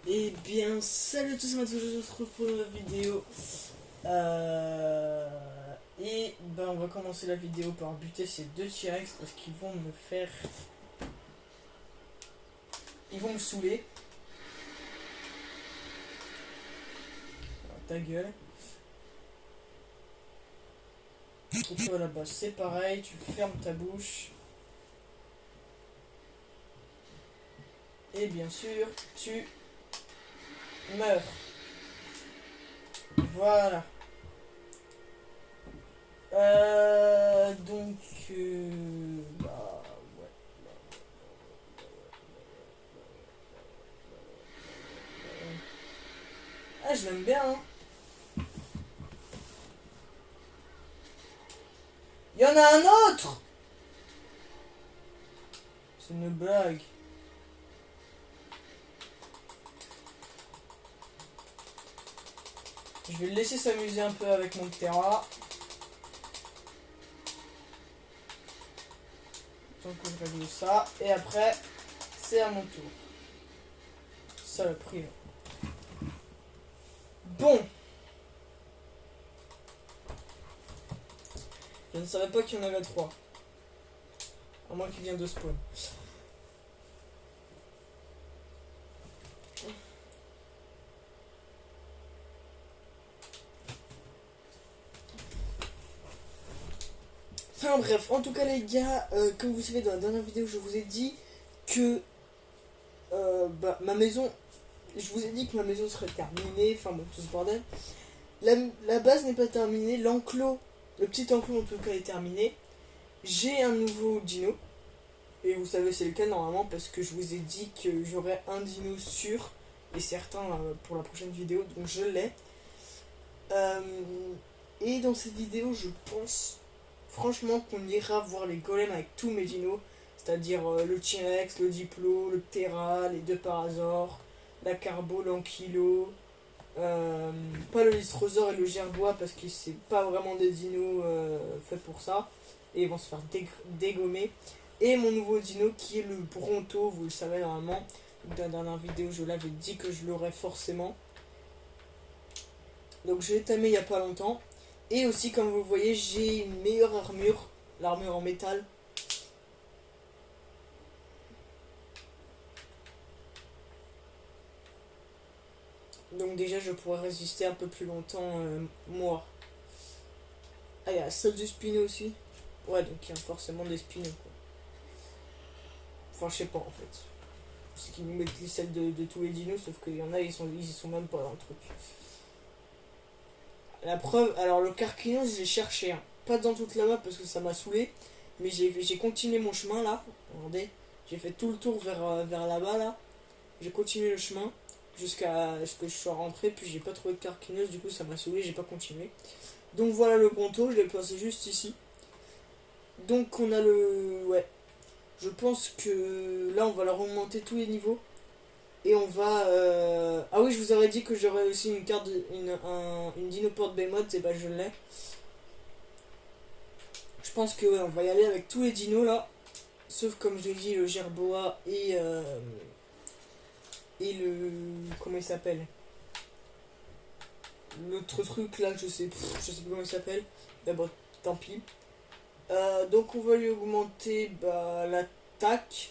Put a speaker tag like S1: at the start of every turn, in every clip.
S1: Eh bien, salut à tous, je me retrouve pour une nouvelle vidéo. Et ben, on va commencer la vidéo par buter ces deux T-Rex parce qu'ils vont me faire. Ils vont me saouler. Alors, ta gueule. Et toi là-bas, c'est pareil, tu fermes ta bouche. Et bien sûr, tu meurs. Voilà. Donc, bah, ouais. Ah, je l'aime bien, hein. Il y en a un autre! C'est une blague. Je vais le laisser s'amuser un peu avec mon Terra. Tant que je règle ça. Et après, c'est à mon tour. Saloperie. Bon. Je ne savais pas qu'il y en avait 3. À moins qu'il vienne de spawn. Enfin bref, en tout cas les gars, comme vous savez dans la dernière vidéo, je vous ai dit que ma maison, je vous ai dit que ma maison serait terminée, enfin bon, tout ce bordel. La base n'est pas terminée, l'enclos, le petit enclos en tout cas est terminé. J'ai un nouveau dino, et vous savez c'est lequel normalement parce que je vous ai dit que j'aurais un dino sûr et certain pour la prochaine vidéo, donc je l'ai. Et dans cette vidéo, je pense franchement qu'on ira voir les golems avec tous mes dinos, c'est-à-dire le T-Rex, le Diplo, le Terra, les deux Parasaures, la Carbo, l'Ankylo, pas le Lystrosaure et le Gerbois parce que c'est pas vraiment des dinos faits pour ça, et ils vont se faire dégommer. Et mon nouveau dino qui est le Bronto, vous le savez normalement, dans la dernière vidéo je l'avais dit que je l'aurais forcément. Donc je l'ai tamé il n'y a pas longtemps. Et aussi comme vous le voyez j'ai une meilleure armure, l'armure en métal. Donc déjà je pourrais résister un peu plus longtemps moi. Ah il y a la salle du Spino aussi. Ouais donc il y a forcément des Spinos quoi. Enfin je sais pas en fait. C'est qu'ils nous mettent les selles de tous les dinos sauf qu'il y en a ils y sont même pas dans le truc. La preuve, alors le Carquinos j'ai cherché, hein. Pas dans toute la map parce que ça m'a saoulé, mais j'ai continué mon chemin là, regardez, j'ai fait tout le tour vers là-bas là, j'ai continué le chemin jusqu'à ce que je sois rentré, puis j'ai pas trouvé de Carquinos, du coup ça m'a saoulé, j'ai pas continué. Donc voilà le Bronto, je l'ai placé juste ici. Donc on a le... ouais, je pense que là on va leur remonter tous les niveaux. Et on va... Ah oui, je vous aurais dit que j'aurais aussi une carte, une Dinoport Behemoth, et bah je l'ai. Je pense que ouais, on va y aller avec tous les dinos là. Sauf comme je l'ai dit, le Gerboa et le... Comment il s'appelle? L'autre truc là, je sais plus comment il s'appelle. Mais bon, tant pis. Donc on va lui augmenter l'attaque.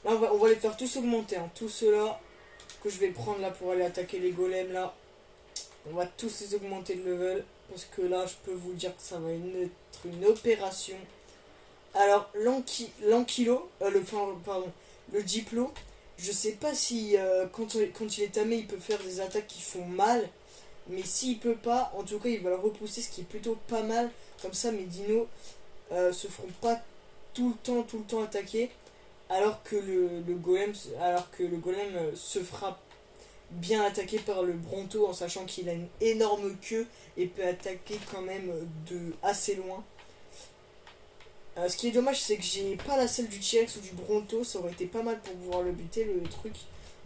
S1: Là on va les faire tous augmenter, hein. Tous ceux-là que je vais prendre là pour aller attaquer les golems là. On va tous les augmenter de level. Parce que là je peux vous dire que ça va être une opération. Alors l'Ankylo, le Diplo, je sais pas si quand il est tamé il peut faire des attaques qui font mal. Mais s'il peut pas, en tout cas il va le repousser, ce qui est plutôt pas mal. Comme ça mes dinos se feront pas tout le temps attaquer. Alors que le golem se fera bien attaquer par le Bronto en sachant qu'il a une énorme queue et peut attaquer quand même de assez loin. Ce qui est dommage c'est que j'ai pas la selle du T-Rex ou du Bronto, ça aurait été pas mal pour pouvoir le buter le truc.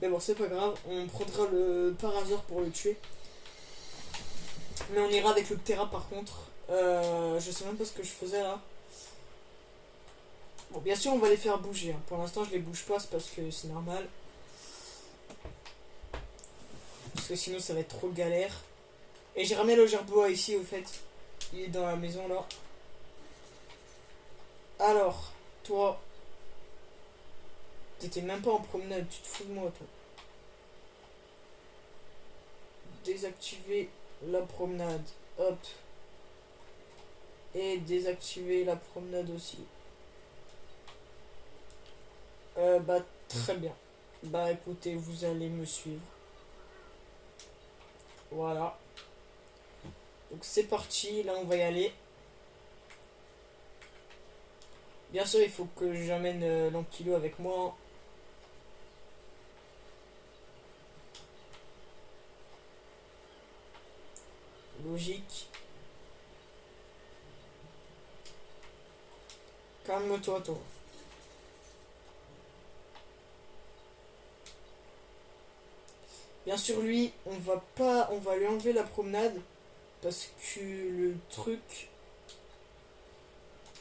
S1: Mais bon c'est pas grave, on prendra le Parasaur pour le tuer. Mais on ira avec le Terra par contre. Je sais même pas ce que je faisais là. Bon, bien sûr, on va les faire bouger, hein. Pour l'instant, je les bouge pas, c'est parce que c'est normal. parce que sinon ça va être trop galère. Et j'ai ramené le gerboa ici au fait. Il est dans la maison là. Alors, toi, t'étais même pas en promenade, tu te fous de moi toi. Désactiver la promenade, hop. Et désactiver la promenade aussi. Bah très bien. Bah écoutez, vous allez me suivre. Voilà. Donc c'est parti, là on va y aller. Bien sûr, il faut que j'amène l'ankylo avec moi. Logique. Calme-toi, toi. Bien sûr, lui, on va lui enlever la promenade parce que le truc,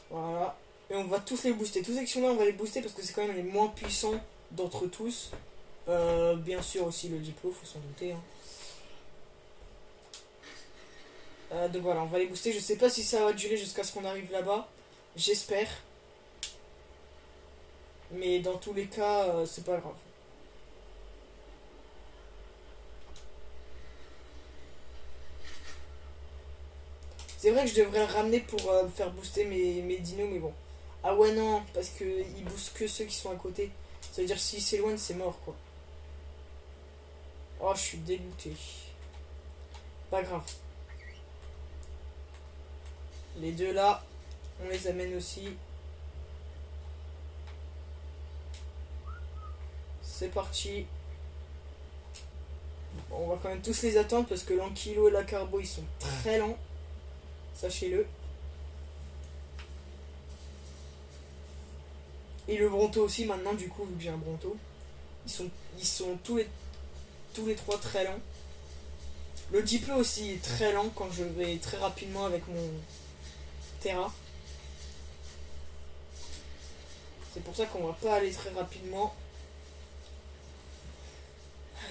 S1: voilà. Et on va tous les booster. Tous ces actions-là, on va les booster parce que c'est quand même les moins puissants d'entre tous. Bien sûr aussi le Diplo, faut s'en douter. Hein. Donc voilà, on va les booster. Je sais pas si ça va durer jusqu'à ce qu'on arrive là-bas. J'espère. Mais dans tous les cas, c'est pas grave. C'est vrai que je devrais le ramener pour faire booster mes dinos, mais bon. Ah ouais, non, parce que il booste que ceux qui sont à côté. Ça veut dire s'il s'éloigne, c'est mort, quoi. Oh, je suis dégoûté. Pas grave. Les deux là, on les amène aussi. C'est parti. Bon, on va quand même tous les attendre parce que l'ankylo et la carbo, ils sont très lents. Sachez-le. Et le bronto aussi maintenant, du coup, vu que j'ai un bronto. Ils sont tous les trois très lents. Le Diplo aussi est très lent quand je vais très rapidement avec mon Terra. C'est pour ça qu'on va pas aller très rapidement.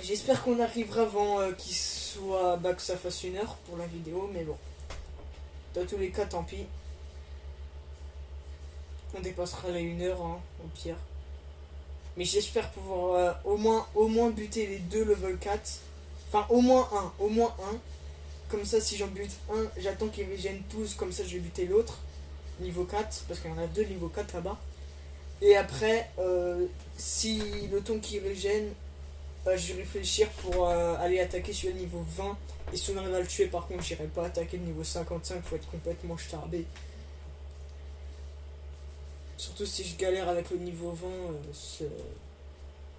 S1: J'espère qu'on arrivera avant qu'il soit. Bah, que ça fasse 1 heure pour la vidéo, mais bon. Dans tous les cas, tant pis. On dépassera les 1 heure, hein, au pire. Mais j'espère pouvoir au moins buter les deux level 4. Enfin, au moins un. Au moins un. Comme ça, si j'en bute un, j'attends qu'ils régènent tous. Comme ça, je vais buter l'autre. Niveau 4. Parce qu'il y en a deux niveau 4 là-bas. Et après, si le temps qui régène, je vais réfléchir pour aller attaquer sur le niveau 20. Et si on arrive à le tuer, par contre, j'irai pas attaquer le niveau 55. Faut être complètement starbé. Surtout si je galère avec le niveau 20, c'est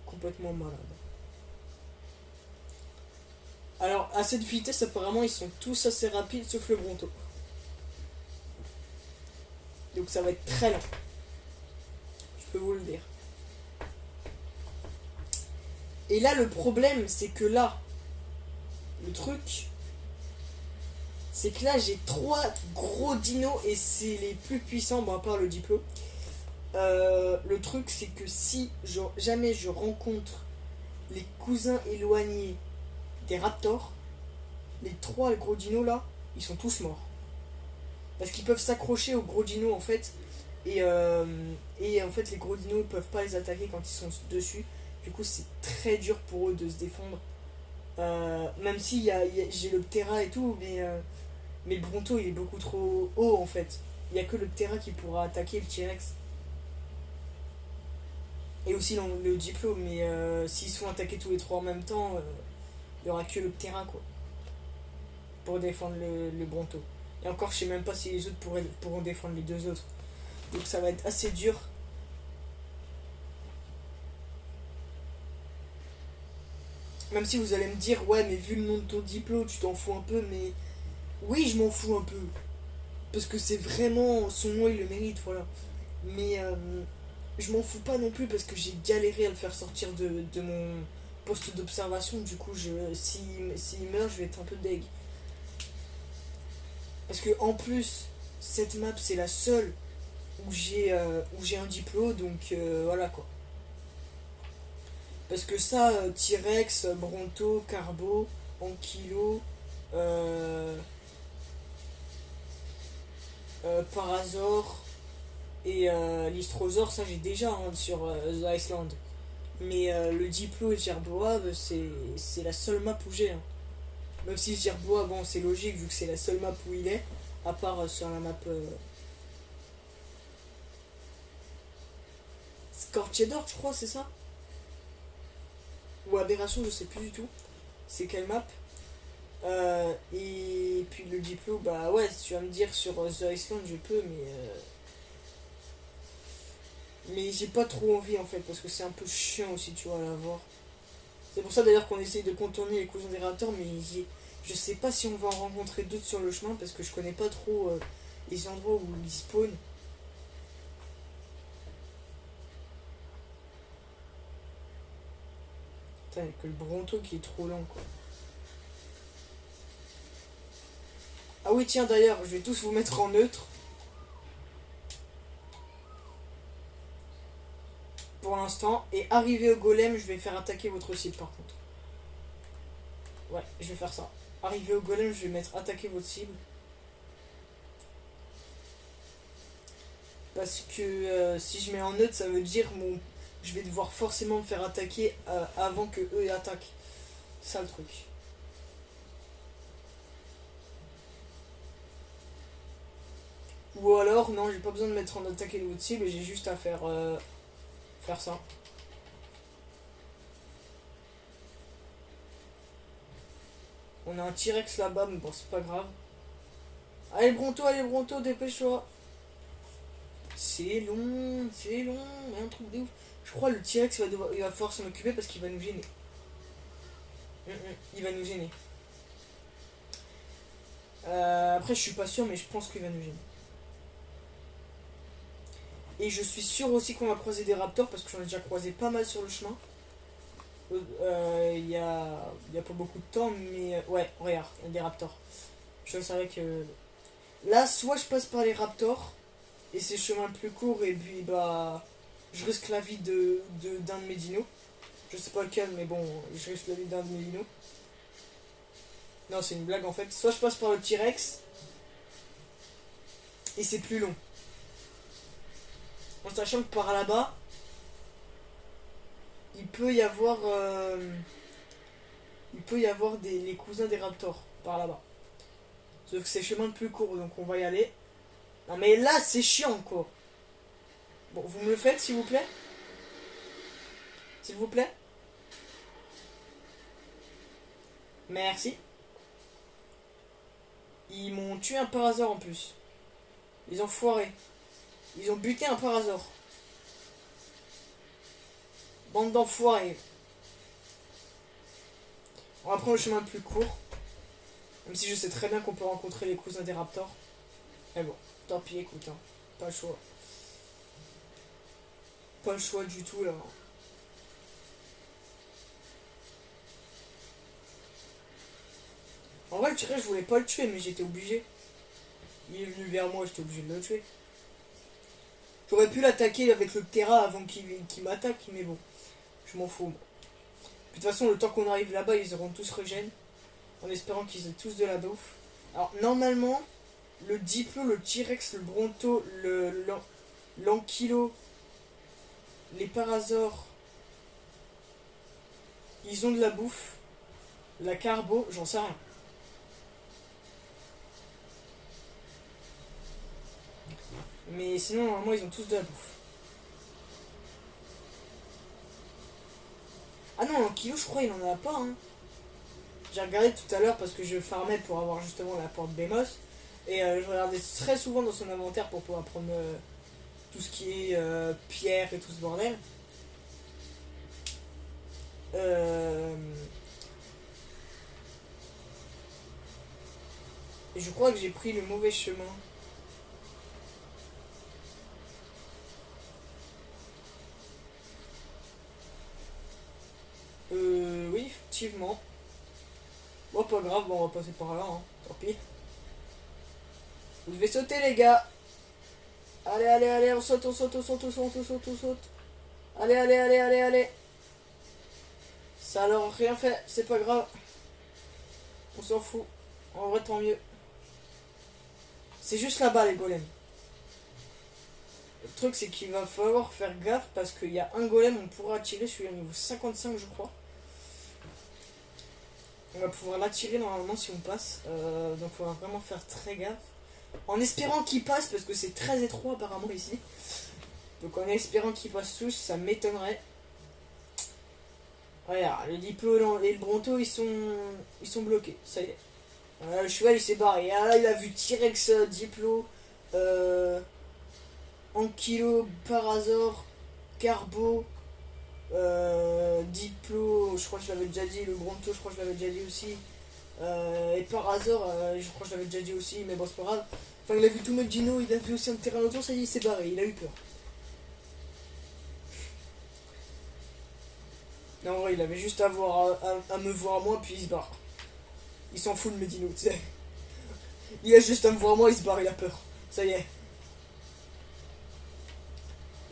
S1: complètement malade. Alors, à cette vitesse, apparemment, ils sont tous assez rapides, sauf le Bronto. Donc ça va être très lent. Je peux vous le dire. Et là, le problème, c'est que là, le truc, c'est que là, j'ai 3 gros dinos et c'est les plus puissants, bon, à part le Diplo. Le truc, c'est que si jamais je rencontre les cousins éloignés des raptors, les 3 gros dinos là, ils sont tous morts. Parce qu'ils peuvent s'accrocher aux gros dinos en fait. Et en fait, les gros dinos ne peuvent pas les attaquer quand ils sont dessus. Du coup, c'est très dur pour eux de se défendre. Même si j'ai le Ptera et tout, mais le Bronto il est beaucoup trop haut en fait. Il n'y a que le Ptera qui pourra attaquer le T-Rex. Et aussi le Diplo, mais s'ils sont attaqués tous les 3 en même temps, il n'y aura que le Ptera quoi. Pour défendre le Bronto. Et encore, je sais même pas si les autres pourront défendre les deux autres. Donc ça va être assez dur. Même si vous allez me dire, ouais, mais vu le nom de ton Diplo, tu t'en fous un peu, mais oui, je m'en fous un peu. Parce que c'est vraiment. Son nom, il le mérite, voilà. Mais je m'en fous pas non plus parce que j'ai galéré à le faire sortir de mon poste d'observation. Du coup, s'il meurt, je vais être un peu deg. Parce que en plus, cette map, c'est la seule où j'ai un Diplo, donc voilà quoi. Parce que ça, T-Rex, Bronto, Carbo, Ankylo, Parasaur et l'Istrosaure, ça j'ai déjà hein, sur The Iceland. Mais le Diplo et le Gerboa, c'est la seule map où j'ai. Hein. Même si le Gerboa, bon, c'est logique vu que c'est la seule map où il est, à part sur la map Scorchedor, je crois, c'est ça. Ou Aberration, je sais plus du tout. C'est quelle map. Et puis le Diplo, bah ouais, si tu vas me dire sur The Iceland, je peux, mais j'ai pas trop envie en fait, parce que c'est un peu chiant aussi, tu vois, à l'avoir. C'est pour ça d'ailleurs qu'on essaye de contourner les cousins des raptors, mais je sais pas si on va en rencontrer d'autres sur le chemin, parce que je connais pas trop les endroits où ils spawnent. Putain, avec le Bronto qui est trop lent quoi. Ah oui, tiens d'ailleurs, je vais tous vous mettre en neutre. Pour l'instant. Et arrivé au golem, je vais faire attaquer votre cible par contre. Ouais, je vais faire ça. Arrivé au golem, je vais mettre attaquer votre cible. Parce que si je mets en neutre, ça veut dire je vais devoir forcément me faire attaquer avant que eux attaquent. C'est ça le truc. Ou alors, non, j'ai pas besoin de mettre en attaquer votre cible, j'ai juste à faire ça. On a un T-Rex là-bas, mais bon, c'est pas grave. Allez Bronto, dépêche-toi. C'est long, mais un truc de ouf. Je crois le T-Rex il va falloir s'en occuper parce qu'il va nous gêner. Il va nous gêner. Après, je suis pas sûr, mais je pense qu'il va nous gêner. Et je suis sûr aussi qu'on va croiser des raptors parce que j'en ai déjà croisé pas mal sur le chemin. Il y a pas beaucoup de temps, mais ouais, regarde, il y a des raptors. Je savais que. Là, soit je passe par les raptors et c'est le chemin le plus court, et puis bah. Je risque la vie d'un de mes dinos. Je sais pas lequel, mais bon, je risque la vie d'un de mes dinos. Non, c'est une blague en fait. Soit je passe par le T-Rex et c'est plus long. En sachant que par là-bas, il peut y avoir. Les cousins des raptors par là-bas. Sauf que c'est le chemin le plus court, donc on va y aller. Non mais là, c'est chiant quoi. Bon, vous me le faites s'il vous plaît. S'il vous plaît. Merci. Ils m'ont tué un Parasaur en plus. Ils ont foiré. Ils ont buté un Parasaur. Bande d'enfoirés. On va prendre le chemin le plus court. Même si je sais très bien qu'on peut rencontrer les cousins des raptors. Mais bon, tant pis, écoute, hein. Pas le choix. Pas le choix du tout là. En vrai, le T-Rex, je voulais pas le tuer, mais j'étais obligé. Il est venu vers moi, j'étais obligé de le tuer. J'aurais pu l'attaquer avec le Terra avant qu'il m'attaque, mais bon, je m'en fous. De toute façon, le temps qu'on arrive là-bas, ils auront tous régène. En espérant qu'ils aient tous de la bouffe. Alors, normalement, le Diplo, le T-Rex, le Bronto, l'Ankylo, les Parasaures, ils ont de la bouffe. La Carbo, j'en sais rien. Mais sinon, normalement, ils ont tous de la bouffe. Ah non, l'Ankylo, je crois, il en a pas. Hein. J'ai regardé tout à l'heure parce que je farmais pour avoir justement la porte Bémos. Et je regardais très souvent dans son inventaire pour pouvoir prendre tout ce qui est pierre et tout ce bordel. Et je crois que j'ai pris le mauvais chemin. Oui, effectivement. Bon, pas grave, bon, on va passer par là, hein. Tant pis. Vous devez sauter, les gars. Allez, on saute. Allez. Ça alors rien fait, c'est pas grave. On s'en fout. En vrai, tant mieux. C'est juste là-bas, les golems. Le truc, c'est qu'il va falloir faire gaffe parce qu'il y a un golem, on pourra attirer celui à niveau 55, je crois. On va pouvoir l'attirer normalement si on passe. Donc, il faudra vraiment faire très gaffe. En espérant qu'il passe, parce que c'est très étroit apparemment ici. Donc, en espérant qu'ils passent tous, ça m'étonnerait. Regarde, le Diplo et le Bronto, ils sont bloqués. Ça y est. Le cheval, il s'est barré. Ah, là, il a vu T-Rex, Diplo, Ankylo, Parazor, Carbo, Diplo, je crois que je l'avais déjà dit. Le Bronto, je crois que je l'avais déjà dit aussi. Et Parazor, je crois que je l'avais déjà dit aussi, mais bon, c'est pas grave. Enfin, il a vu tout le dino, il a vu aussi un terrain autour, ça y est, il s'est barré, il a eu peur. Non, ouais, il avait juste à, à me voir moi, puis il se barre. Il s'en fout de mes dinos, tu sais. Il a juste à me voir moi, il se barre, il a peur. Ça y est.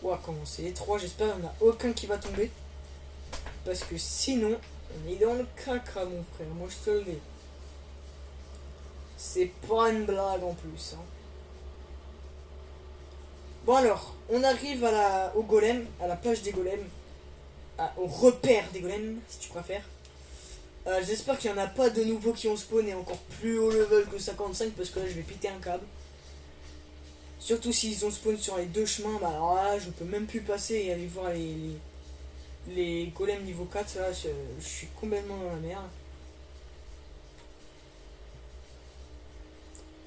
S1: Ouah, comment c'est étroit, j'espère qu'il n'y en a aucun qui va tomber. Parce que sinon, on est dans le caca, mon frère. Moi, je te le dis. C'est pas une blague en plus. Hein. Bon alors, on arrive au golem, à la plage des golems. Au repère des golems, si tu préfères. J'espère qu'il n'y en a pas de nouveaux qui ont spawné encore plus haut level que 55 parce que là je vais péter un câble. Surtout s'ils ont spawn sur les deux chemins, bah alors là je peux même plus passer et aller voir les golems niveau 4, là je suis complètement dans la merde.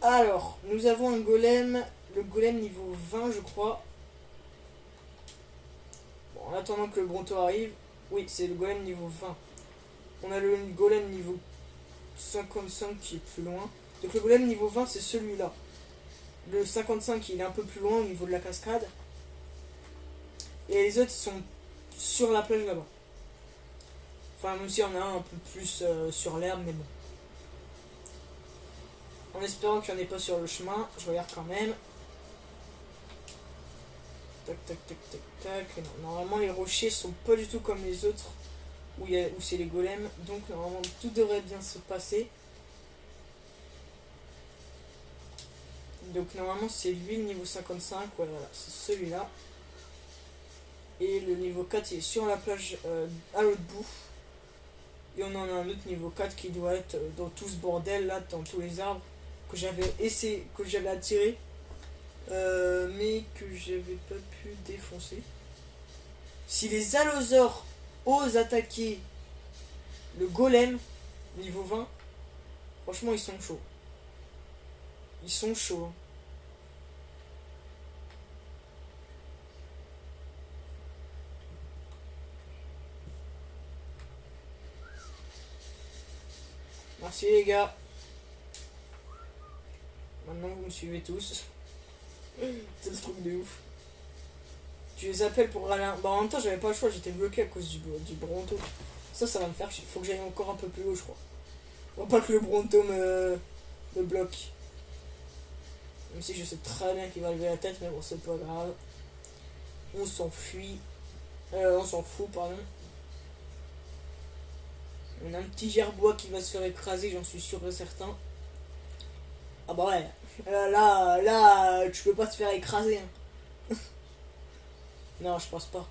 S1: Alors, nous avons un golem, le golem niveau 20 je crois. Bon, en attendant que le Bronto arrive, oui c'est le golem niveau 20. On a le golem niveau 55 qui est plus loin. Donc le golem niveau 20 c'est celui-là. Le 55 il est un peu plus loin au niveau de la cascade. Et les autres sont sur la plage là-bas. Enfin même s'il y en a un peu plus sur l'herbe mais bon. En espérant qu'il n'y en ait pas sur le chemin, je regarde quand même. Tac tac tac tac tac. Non, normalement les rochers sont pas du tout comme les autres où c'est les golems. Donc normalement tout devrait bien se passer. Donc normalement c'est lui le niveau 55, ouais, voilà, c'est celui-là. Et le niveau 4 il est sur la plage à l'autre bout. Et on en a un autre niveau 4 qui doit être dans tout ce bordel là, dans tous les arbres que j'avais attiré. Mais que j'avais pas pu défoncer. Si les allosaures osent attaquer le golem niveau 20, franchement ils sont chauds. Ils sont chauds. Hein. Merci les gars. Maintenant vous me suivez tous. C'est le truc de ouf. Tu les appelles pour aller. Bah en même temps j'avais pas le choix, j'étais bloqué à cause du Bronto. Ça va me faire chier. Faut que j'aille encore un peu plus haut je crois. Faut pas que le Bronto me bloque. Même si je sais très bien qu'il va lever la tête, mais bon c'est pas grave. On s'enfuit. On s'en fout pardon. On a un petit gerbois qui va se faire écraser, j'en suis sûr et certain. Ah bah ouais. Là, tu peux pas te faire écraser. Hein. Non, je pense pas.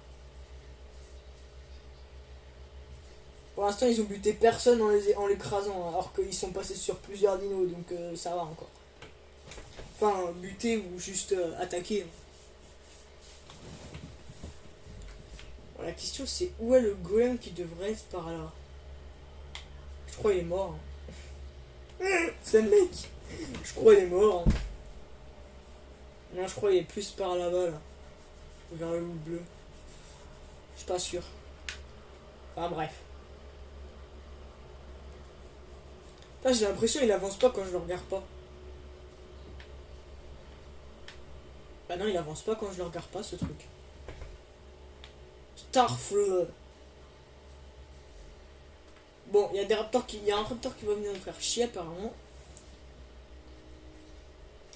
S1: Pour l'instant, ils ont buté personne en l'écrasant, alors qu'ils sont passés sur plusieurs dinos, donc ça va encore. Enfin, buter ou juste attaquer. Hein. Bon, la question c'est où est le golem qui devrait être par là. Je crois qu'il est mort. Hein. C'est le mec. Je crois qu'il est mort. Hein. Non, je crois qu'il est plus par là-bas, là. Vers le loup bleu. Je suis pas sûr. Enfin bref. Là, j'ai l'impression qu'il avance pas quand je le regarde pas. Bah non, il avance pas quand je le regarde pas, ce truc. Starfall. Bon, il y a des raptors il y a un raptor qui va venir nous faire chier apparemment.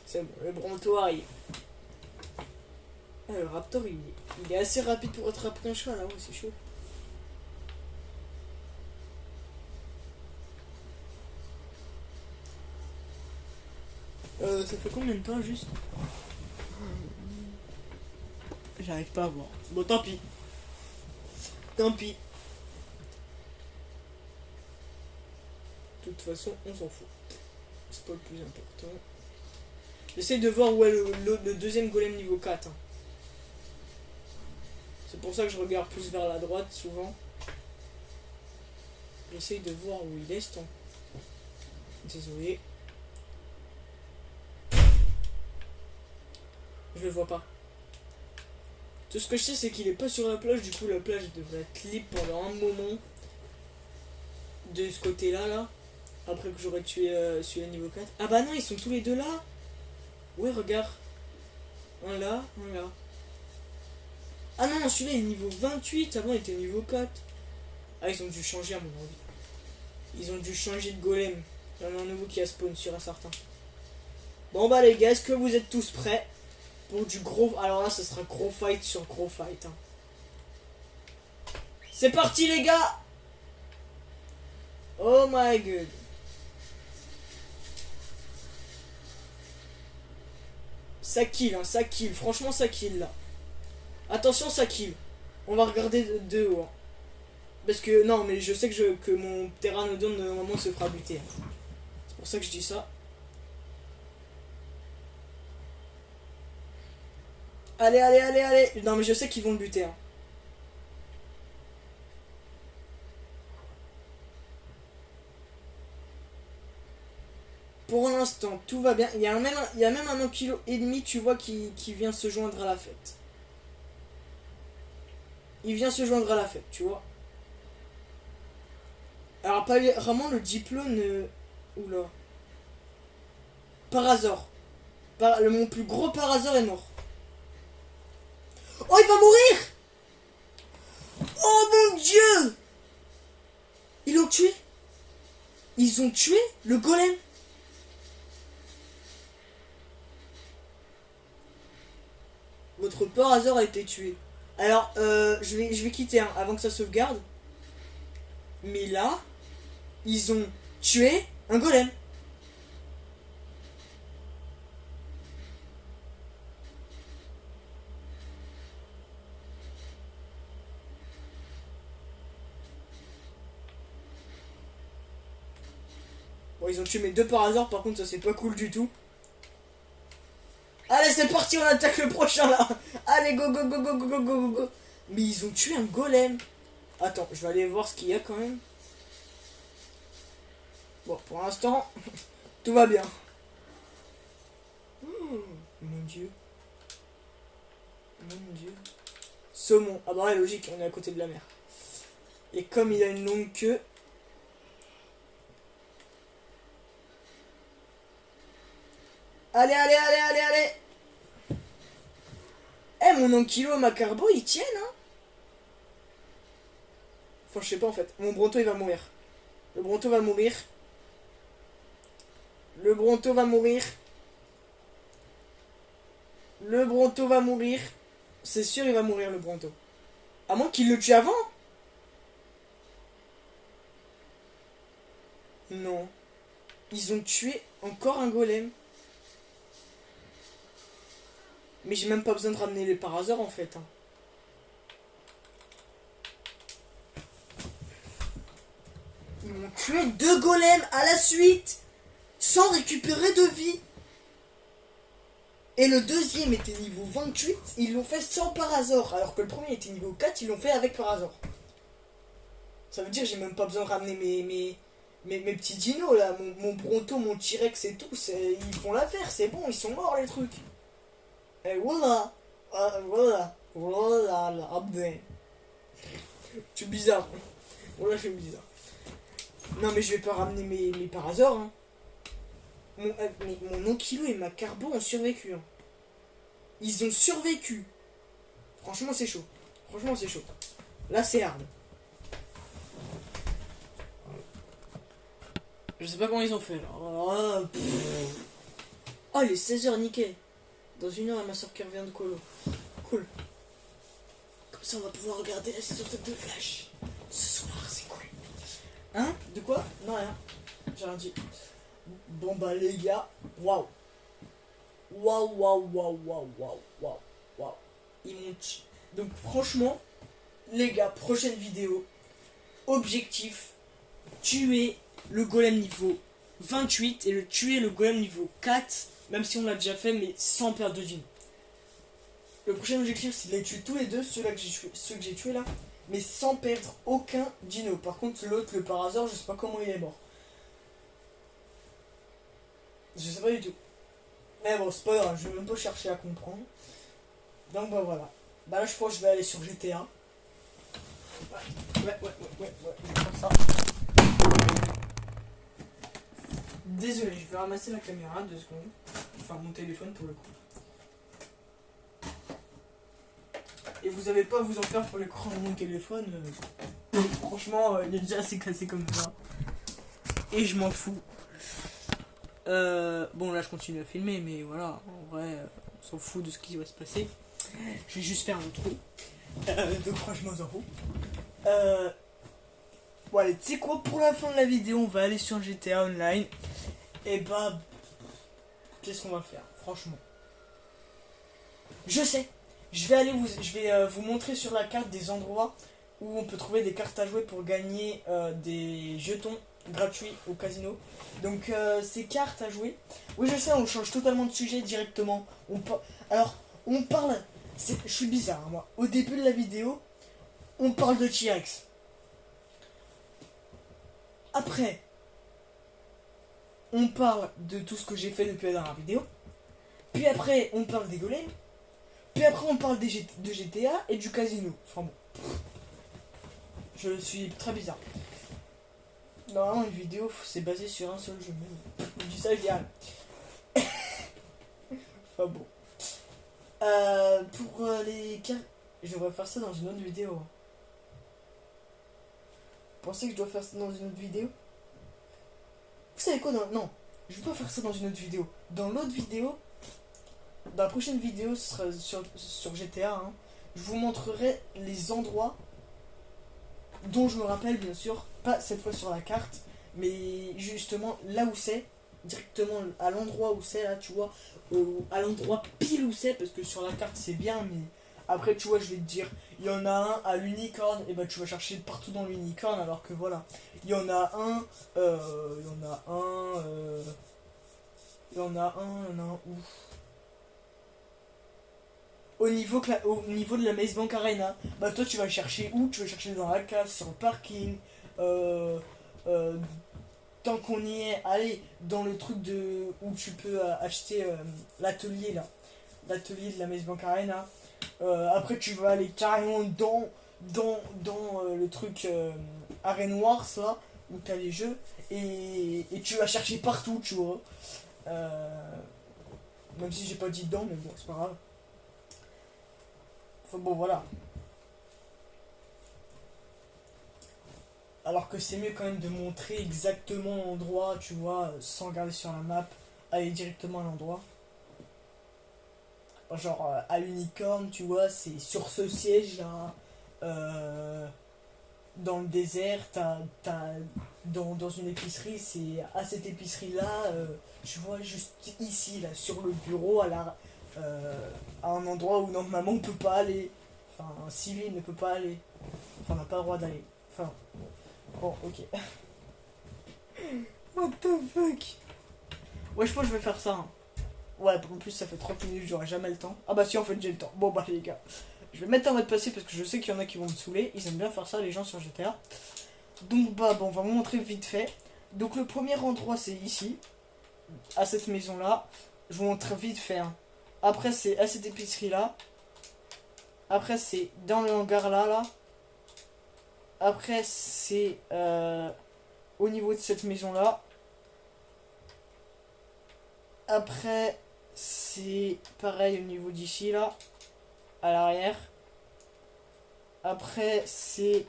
S1: C'est bon, le Bronto arrive. Ah, le raptor il est assez rapide pour attraper un cheval là, ouais, c'est chaud. Ça fait combien de temps juste? J'arrive pas à voir. Bon, tant pis. Tant pis. De toute façon, on s'en fout. C'est pas le plus important. J'essaie de voir où est le deuxième golem niveau 4. Hein. C'est pour ça que je regarde plus vers la droite souvent. J'essaie de voir où il est, ce temps. Désolé. Je le vois pas. Tout ce que je sais, c'est qu'il est pas sur la plage. Du coup, la plage devrait être libre pendant un moment. De ce côté-là, là. Après que j'aurais tué celui-là niveau 4. Ah bah non, ils sont tous les deux là. Ouais, regarde. Un là, un là. Ah non, celui-là il est niveau 28. Avant, il était niveau 4. Ah, ils ont dû changer à mon avis. Ils ont dû changer de golem. Il y en a un nouveau qui a spawn sur un certain. Bon bah les gars, est-ce que vous êtes tous prêts pour du gros... Alors là, ce sera gros fight sur gros fight. Hein. C'est parti les gars. Oh my god. Ça kill, hein, ça kill. Franchement, ça kill là. Attention, ça kill. On va regarder de haut. Hein. Parce que, non, mais je sais que mon Pteranodon, normalement, se fera buter. Hein. C'est pour ça que je dis ça. Allez, allez, allez, allez. Non, mais je sais qu'ils vont le buter. Hein. Pour l'instant, tout va bien. Il y a même un kilo et demi, tu vois, qui vient se joindre à la fête. Il vient se joindre à la fête, tu vois. Alors, apparemment, le diplôme... Oula. Parasaur. Mon plus gros Parasaur est mort. Oh, il va mourir! Oh mon dieu! Ils l'ont tué? Ils ont tué le golem? Votre Parasaur a été tué. Alors, je vais quitter hein, avant que ça sauvegarde. Mais là, ils ont tué un golem. Bon, ils ont tué mes deux Parasaurs, par contre, ça c'est pas cool du tout. Allez, c'est parti, on attaque le prochain là. Allez, go, go, go, go, go, go, go, go. Mais ils ont tué un golem. Attends, je vais aller voir ce qu'il y a quand même. Bon, pour l'instant, tout va bien. Mon dieu. Mon dieu. Saumon. Ah bah ouais, logique, on est à côté de la mer. Et comme il a une longue queue... Allez, allez, allez, allez, allez. Eh, mon ankylo et ma carbo, ils tiennent, hein. Enfin, je sais pas, en fait. Mon Bronto, il va mourir. Le Bronto va mourir. Le Bronto va mourir. Le Bronto va mourir. C'est sûr, il va mourir, le Bronto. À moins qu'il le tue avant. Non. Ils ont tué encore un golem. Mais j'ai même pas besoin de ramener les Parasaurs en fait. Hein. Ils m'ont tué 2 golems à la suite. Sans récupérer de vie. Et le deuxième était niveau 28. Ils l'ont fait sans Parasaur. Alors que le premier était niveau 4. Ils l'ont fait avec Parasaur. Ça veut dire que j'ai même pas besoin de ramener mes petits dinos là. Mon Bronto, mon T-Rex et tout. Ils font l'affaire. C'est bon. Ils sont morts les trucs. Et voilà. Voilà. Voilà. Là. Ben. Je suis bizarre. Voilà, je suis bizarre. Non, mais je vais pas ramener mes Parasaurs. Hein. Mon Ankylo et ma Carbo ont survécu. Hein. Ils ont survécu. Franchement, c'est chaud. Franchement, c'est chaud. Là, c'est hard. Je sais pas comment ils ont fait. Là. Oh, il est 16h, nickel. Dans 1 heure, ma soeur qui revient de colo. Cool. Comme ça, on va pouvoir regarder la saison de Flash. Ce soir, c'est cool. Hein? De quoi? Non, rien. J'ai rien dit. Bon, bah, les gars. Waouh. Waouh, waouh, waouh, waouh, waouh, waouh, waouh. Ils m'ont Donc franchement, les gars, prochaine vidéo. Objectif, tuer le golem niveau 28 et tuer le golem niveau 4. Même si on l'a déjà fait, mais sans perdre de dino. Le prochain objectif, c'est de les tuer tous les deux, ceux que j'ai tués là. Mais sans perdre aucun dino. Par contre, l'autre, le Parasaur, je sais pas comment il est mort. Je sais pas du tout. Mais bon, c'est pas grave, je vais même pas chercher à comprendre. Donc bah voilà. Bah là, je pense que je vais aller sur GTA. Ouais, je vais faire ça. Désolé, je vais ramasser la caméra, 2 secondes. Enfin, mon téléphone pour le coup. Et vous avez pas à vous en faire pour l'écran de mon téléphone. Franchement, il est déjà assez cassé comme ça. Et je m'en fous. Bon, là, je continue à filmer, mais voilà, en vrai, on s'en fout de ce qui va se passer. Je vais juste faire un trou. Donc, franchement, on s'en fout. Bon, allez, tu sais quoi, pour la fin de la vidéo, on va aller sur GTA Online. Et bah, qu'est-ce qu'on va faire, franchement? Je sais. Je vais vous montrer sur la carte des endroits où on peut trouver des cartes à jouer pour gagner des jetons gratuits au casino. Donc ces cartes à jouer. Oui, je sais, on change totalement de sujet directement. Alors, on parle. Je suis bizarre, hein, moi. Au début de la vidéo, on parle de T-Rex. Après, on parle de tout ce que j'ai fait depuis la dernière vidéo. Puis après, on parle des golems. Puis après, on parle de GTA et du casino. Enfin bon. Je suis très bizarre. Normalement, une vidéo, c'est basé sur un seul jeu. Mais je dis ça, je dis rien. Enfin bon. Pour les cartes. Je devrais faire ça dans une autre vidéo. Vous pensez que je dois faire ça dans une autre vidéo? Vous savez quoi? Non. Je vais pas faire ça dans une autre vidéo. Dans l'autre vidéo. Dans la prochaine vidéo, ce sera sur GTA. Hein, je vous montrerai les endroits dont je me rappelle, bien sûr, pas cette fois sur la carte, mais justement là où c'est, directement à l'endroit où c'est, là, tu vois, à l'endroit pile où c'est, parce que sur la carte c'est bien, mais après, tu vois, je vais te dire, il y en a un à l'unicorne, et bah tu vas chercher partout dans l'unicorne, alors que voilà, il y en a un, où au niveau de la Maze Bank Arena, bah toi tu vas chercher où? Tu vas chercher dans la case, sur le parking, tant qu'on y est, allez, dans le truc où tu peux acheter l'atelier là, l'atelier de la Maze Bank Arena. Après tu vas aller carrément dans le truc Arène Wars là, où t'as les jeux, et tu vas chercher partout, tu vois. Même si j'ai pas dit dedans, mais bon, c'est pas grave. Enfin bon, voilà. Alors que c'est mieux quand même de montrer exactement l'endroit, tu vois, sans regarder sur la map, aller directement à l'endroit. Genre à l'unicorne, tu vois, c'est sur ce siège là, dans le désert, dans une épicerie, c'est à cette épicerie là, tu vois, juste ici, là, sur le bureau, à un endroit où normalement on peut pas aller. Enfin, un civil ne peut pas aller. Enfin, on n'a pas le droit d'aller. Enfin, bon, ok. What the fuck? Ouais, je pense que je vais faire ça. Hein. Ouais, en plus, ça fait 30 minutes, j'aurai jamais le temps. Ah bah si, en fait, j'ai le temps. Bon, bah les gars. Je vais mettre en mode passé parce que je sais qu'il y en a qui vont me saouler. Ils aiment bien faire ça, les gens sur GTA. Donc, bah, bon, on va vous montrer vite fait. Donc, le premier endroit, c'est ici. À cette maison-là. Je vous montre vite fait. Hein. Après, c'est à cette épicerie-là. Après, c'est dans le hangar là. Après, c'est au niveau de cette maison-là. Après, c'est pareil au niveau d'ici, là. À l'arrière. Après, c'est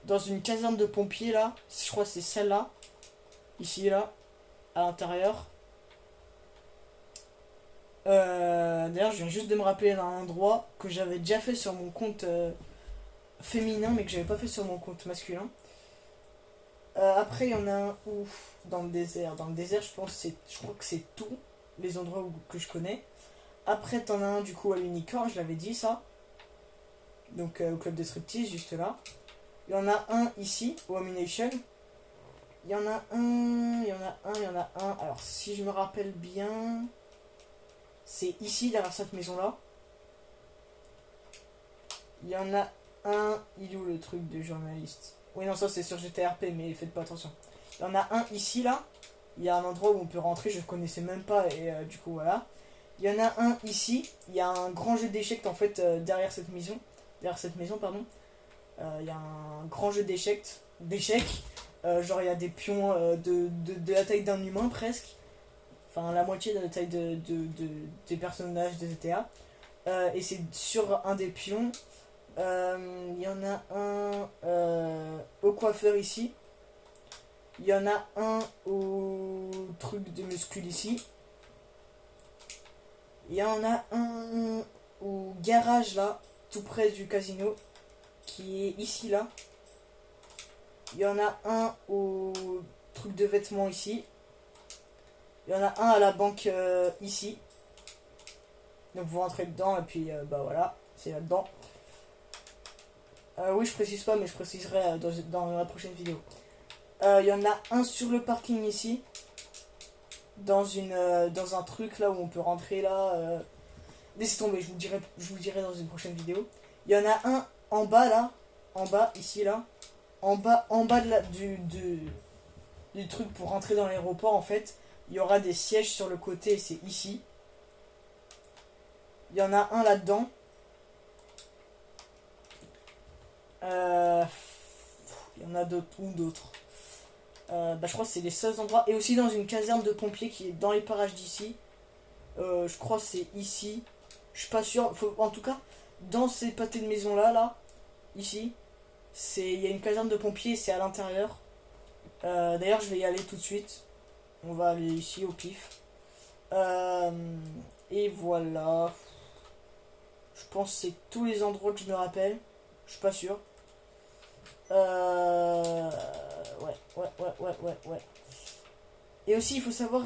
S1: dans une caserne de pompiers, là. Je crois que c'est celle-là. Ici, là. À l'intérieur. D'ailleurs, je viens juste de me rappeler d'un endroit que j'avais déjà fait sur mon compte féminin, mais que j'avais pas fait sur mon compte masculin. Après, il y en a un où dans le désert. Dans le désert, je crois que c'est tout les endroits que je connais. Après, t'en as un du coup à l'Unicorn, je l'avais dit ça. Donc au club de striptease, juste là. Il y en a un ici, au Amination. Il y en a un, il y en a un, il y en a un. Alors, si je me rappelle bien, c'est ici, derrière cette maison-là. Il y en a un. Il est où le truc de journaliste? Oui, non, ça c'est sur GTRP, mais faites pas attention. Il y en a un ici, là. Il y a un endroit où on peut rentrer, je ne connaissais même pas, et du coup, voilà. Il y en a un ici. Il y a un grand jeu d'échecs, en fait, derrière cette maison. Derrière cette maison, pardon. Il y a un grand jeu d'échecs. Genre, il y a des pions de la taille d'un humain, presque. Enfin, la moitié de la taille des personnages de GTA. Et c'est sur un des pions. Il y en a un au coiffeur ici. Il y en a un au truc de muscule ici. Il y en a un au garage là, tout près du casino, qui est ici là. Il y en a un au truc de vêtements ici. Il y en a un à la banque ici. Donc vous rentrez dedans et puis bah voilà, c'est là-dedans. Oui, je précise pas, mais je préciserai dans la prochaine vidéo. Il y en a un sur le parking ici. Dans un truc là où on peut rentrer là. Laissez tomber, je vous dirai dans une prochaine vidéo. Il y en a un en bas là. En bas, ici là. En bas du truc pour rentrer dans l'aéroport en fait. Il y aura des sièges sur le côté, c'est ici. Il y en a un là-dedans. Il y en a d'autres. Je crois que c'est les seuls endroits. Et aussi dans une caserne de pompiers qui est dans les parages d'ici. Je crois que c'est ici. Je suis pas sûr. En tout cas, dans ces pâtés de maison là, ici, il y a une caserne de pompiers, c'est à l'intérieur. D'ailleurs, je vais y aller tout de suite. On va aller ici au pif. Et voilà. Je pense que c'est tous les endroits que je me rappelle. Je suis pas sûr. Ouais. Et aussi, il faut savoir,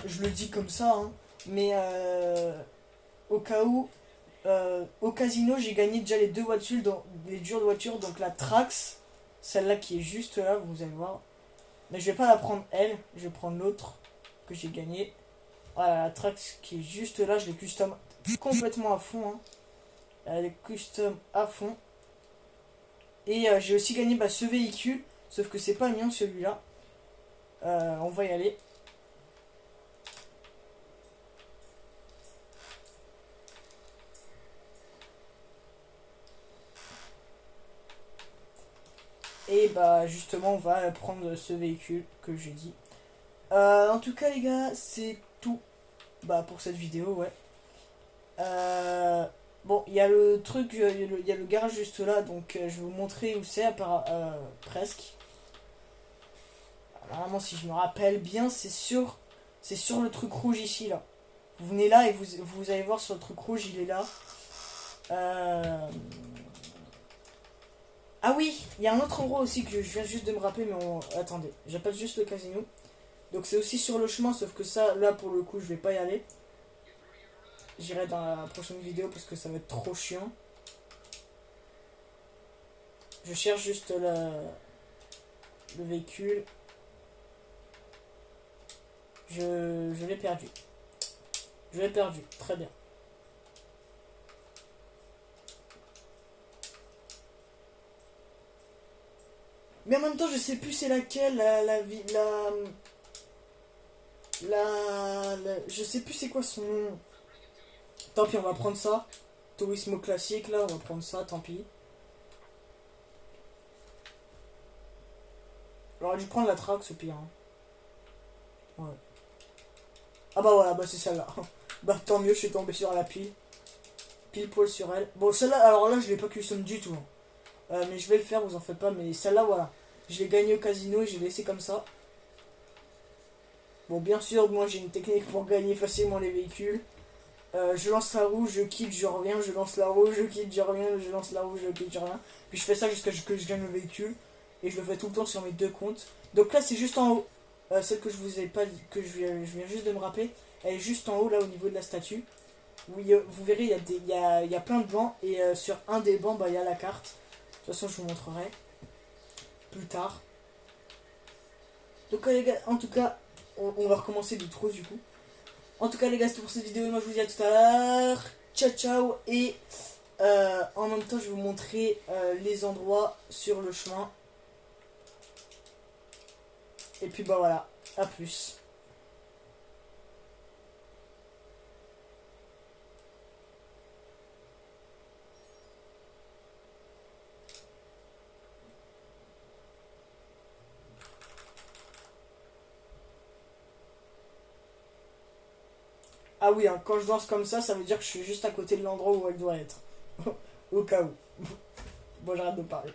S1: je le dis comme ça, hein, mais au cas où, au casino, j'ai gagné déjà les deux voitures, les dures de voiture, donc la Trax, celle-là qui est juste là, vous allez voir. Mais je vais pas la prendre elle, je vais prendre l'autre que j'ai gagné. Voilà, la Trax qui est juste là, je l'ai custom complètement à fond. Hein. Elle est custom à fond. Et j'ai aussi gagné ce véhicule, sauf que c'est pas le mien celui-là. On va y aller. Et justement on va prendre ce véhicule que j'ai dit. En tout cas les gars, c'est tout pour cette vidéo, ouais. Bon, il y a le truc, il y a le garage juste là, donc je vais vous montrer où c'est, presque. Normalement, si je me rappelle bien, c'est sur le truc rouge ici, là. Vous venez là et vous allez voir sur le truc rouge, il est là. Ah oui, il y a un autre endroit aussi que je viens juste de me rappeler, mais attendez, j'appelle juste le casino. Donc c'est aussi sur le chemin, sauf que ça, là pour le coup, je vais pas y aller. J'irai dans la prochaine vidéo parce que ça va être trop chiant. Je cherche juste le véhicule. Je l'ai perdu. Je l'ai perdu, très bien. Mais en même temps, je sais plus c'est laquelle, je sais plus c'est quoi son nom. Tant pis, on va prendre ça. Tourisme classique, là, on va prendre ça, tant pis. J'aurais dû prendre la Trax au pire. Hein. Ouais. Ah bah voilà, c'est celle-là. Tant mieux, je suis tombé sur la pile. Pile poil sur elle. Bon, celle-là, alors là, je l'ai pas custom du tout. Hein. Mais je vais le faire, vous en faites pas. Mais celle-là, voilà. Je l'ai gagné au casino et j'ai laissé comme ça. Bon, bien sûr, moi j'ai une technique pour gagner facilement les véhicules. Je lance la roue, je quitte, je reviens, je lance la roue, je quitte, je reviens, je lance la roue, je quitte, je reviens. Puis je fais ça jusqu'à ce que je gagne le véhicule. Et je le fais tout le temps sur mes 2 comptes. Donc là, c'est juste en haut. Celle que je vous ai pas dit, que je viens juste de me rappeler. Elle est juste en haut, là, au niveau de la statue. Oui, vous verrez, il y a plein de bancs. Et sur un des bancs, bah, il y a la carte. De toute façon, je vous montrerai plus tard. Donc les gars, en tout cas, on va recommencer du trou du coup. En tout cas les gars, c'est tout pour cette vidéo et moi je vous dis à tout à l'heure. Ciao ciao. Et en même temps je vais vous montrer les endroits sur le chemin. Et puis bah voilà, à plus. Ah oui, hein, quand je danse comme ça veut dire que je suis juste à côté de l'endroit où elle doit être. Au cas où. Bon, j'arrête de parler.